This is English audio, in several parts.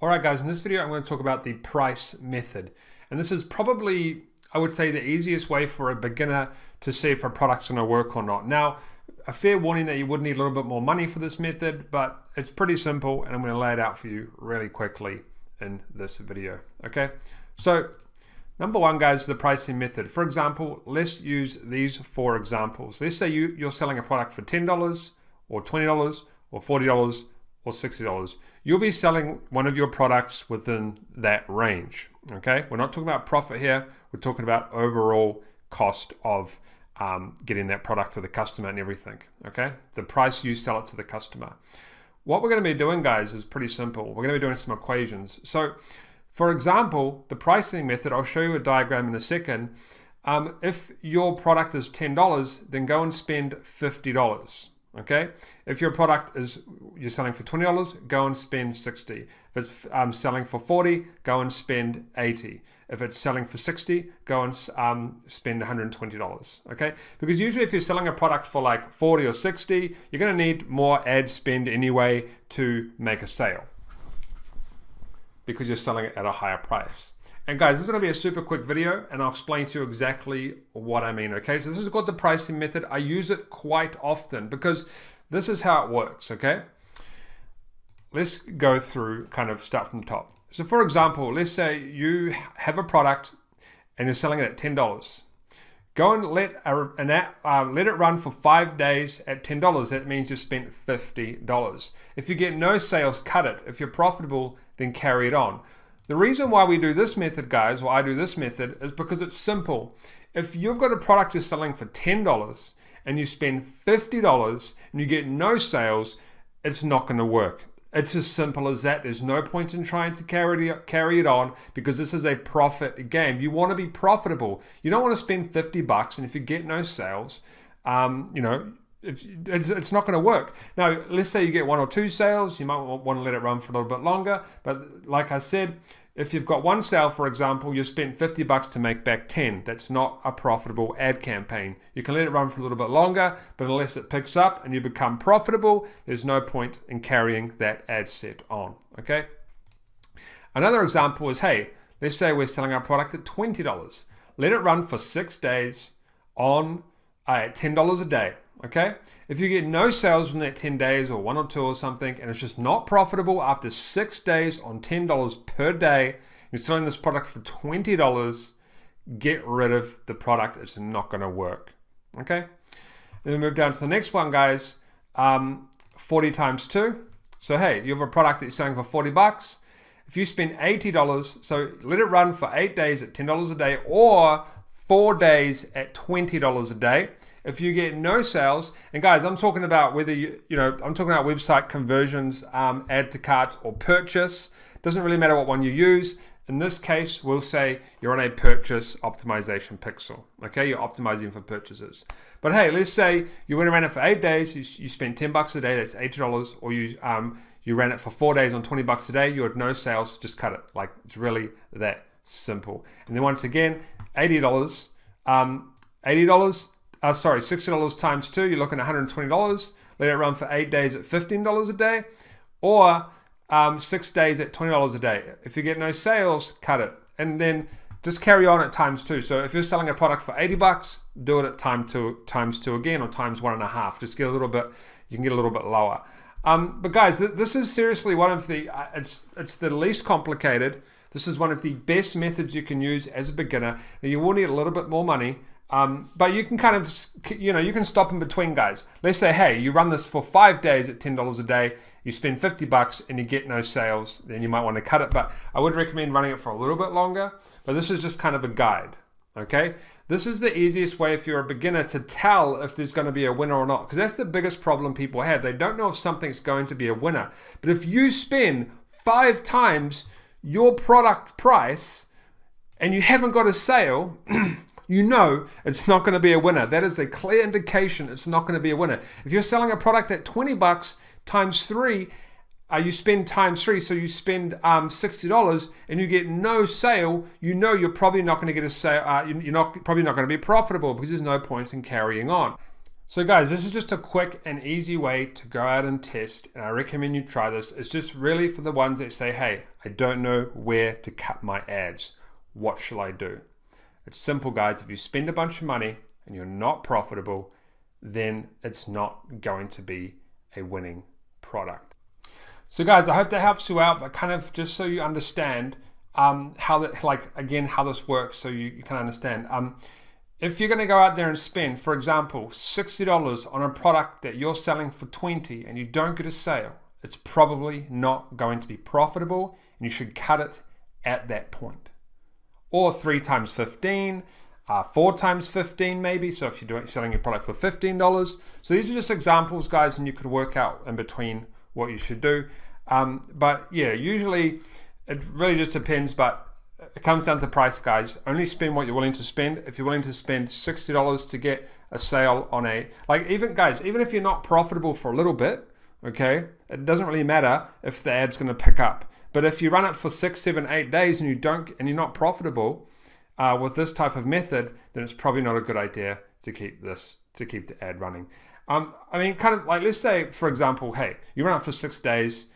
Alright guys, in this video I'm going to talk about the price method. And this is probably, I would say, the easiest way for a beginner to see if a product's going to work or not. Now, a fair warning that you would need a little bit more money for this method, but it's pretty simple and I'm going to lay it out for you really quickly in this video. Okay, so number one, guys, the pricing method. For example, let's use these four examples. Let's say you're selling a product for $10 or $20 or $40 or $60. You'll be selling one of your products within that range. Okay, we're not talking about profit here. We're talking about overall cost of getting that product to the customer and everything. Okay, the price you sell it to the customer. What we're going to be doing, guys, is pretty simple. We're going to be doing some equations. So, for example, the pricing method, I'll show you a diagram in a second. If your product is $10, then go and spend $50. Okay, if your product you're selling for $20, go and spend $60. If it's selling for $40, go and spend $80. If it's selling for $60, go and spend $120. Okay, because usually if you're selling a product for like $40 or $60, you're going to need more ad spend anyway to make a sale, because you're selling it at a higher price. And guys, this is going to be a super quick video and I'll explain to you exactly what I mean. Okay, so this is called the pricing method. I use it quite often because this is how it works. Okay, let's go through, kind of start from the top. So for example, let's say you have a product and you're selling it at $10. Go and let it run for 5 days at $10. That means you spent $50. If you get no sales, cut it. If you're profitable, then carry it on. The reason why we do this method, guys, or I do this method, is because it's simple. If you've got a product you're selling for $10 and you spend $50 and you get no sales, it's not going to work. It's as simple as that. There's no point in trying to carry it on, because this is a profit game. You want to be profitable. You don't want to spend $50 and if you get no sales, it's not going to work. Now, let's say you get one or two sales, you might want to let it run for a little bit longer. But like I said, if you've got one sale, for example, you spent $50 to make back 10. That's not a profitable ad campaign. You can let it run for a little bit longer, but unless it picks up and you become profitable, there's no point in carrying that ad set on. Okay. Another example is, hey, let's say we're selling our product at $20. Let it run for 6 days on at $10 a day. Okay, if you get no sales within that 10 days or one or two or something, and it's just not profitable after 6 days on $10 per day, you're selling this product for $20, get rid of the product. It's not going to work. Okay, then we move down to the next one, guys. 40 times 2. So hey, you have a product that you're selling for $40. If you spend $80, so let it run for 8 days at $10 a day, or 4 days at $20 a day. If you get no sales, and guys, I'm talking about whether I'm talking about website conversions, add to cart or purchase. Doesn't really matter what one you use. In this case, we'll say you're on a purchase optimization pixel. Okay, you're optimizing for purchases. But hey, let's say you went around it for 8 days, you spent $10 a day, that's $80, or you ran it for 4 days on $20 a day, you had no sales, just cut it. Like, it's really that simple. And then once again, $60 times 2, you're looking at $120. Let it run for 8 days at $15 a day, or 6 days at $20 a day. If you get no sales, cut it. And then just carry on at times 2. So if you're selling a product for $80, do it at times two again, or times 1.5. Just get a little bit, you can get a little bit lower. But guys, this is seriously one of the, it's the least complicated. This is one of the best methods you can use as a beginner. Now, you will need a little bit more money, but you can kind of, you can stop in between, guys. Let's say, hey, you run this for 5 days at $10 a day, you spend $50 and you get no sales, then you might want to cut it. But I would recommend running it for a little bit longer, but this is just kind of a guide. Okay, this is the easiest way if you're a beginner to tell if there's going to be a winner or not, because that's the biggest problem people have. They don't know if something's going to be a winner. But if you spend 5 times your product price and you haven't got a sale, you know it's not going to be a winner. That is a clear indication it's not going to be a winner. If you're selling a product at $20 times 3, you spend times 3, so you spend $60 and you get no sale, you know you're probably not going to get a sale. Probably not going to be profitable, because there's no point in carrying on. So guys, this is just a quick and easy way to go out and test, and I recommend you try this. It's just really for the ones that say, hey, I don't know where to cut my ads. What shall I do? It's simple, guys. If you spend a bunch of money and you're not profitable, then it's not going to be a winning product. So guys, I hope that helps you out, but kind of just so you understand how this works, so you can understand. If you're going to go out there and spend, for example, $60 on a product that you're selling for $20 and you don't get a sale, it's probably not going to be profitable, and you should cut it at that point. Or 3 times 15, 4 times 15 maybe. So if you're selling your product for $15. So these are just examples, guys, and you could work out in between what you should do. But yeah, usually it really just depends, but it comes down to price, guys. Only spend what you're willing to spend. If you're willing to spend $60 to get a sale on even if you're not profitable for a little bit, okay, it doesn't really matter if the ad's going to pick up. But if you run it for 6, 7, 8 days and you're not profitable with this type of method, then it's probably not a good idea to keep the ad running. Let's say, for example, hey, you run it for 6 days.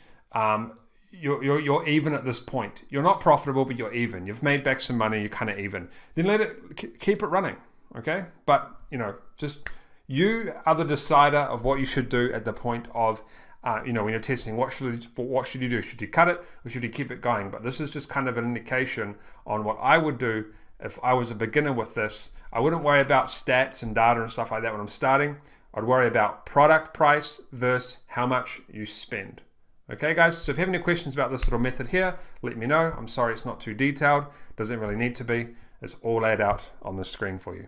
You're even at this point. You're not profitable, but you're even. You've made back some money. You're kind of even. Then keep it running, okay? But just you are the decider of what you should do at the point of, when you're testing. What should you do? Should you cut it or should you keep it going? But this is just kind of an indication on what I would do if I was a beginner with this. I wouldn't worry about stats and data and stuff like that when I'm starting. I'd worry about product price versus how much you spend. Okay, guys, so if you have any questions about this little method here, let me know. I'm sorry it's not too detailed. Doesn't really need to be. It's all laid out on the screen for you.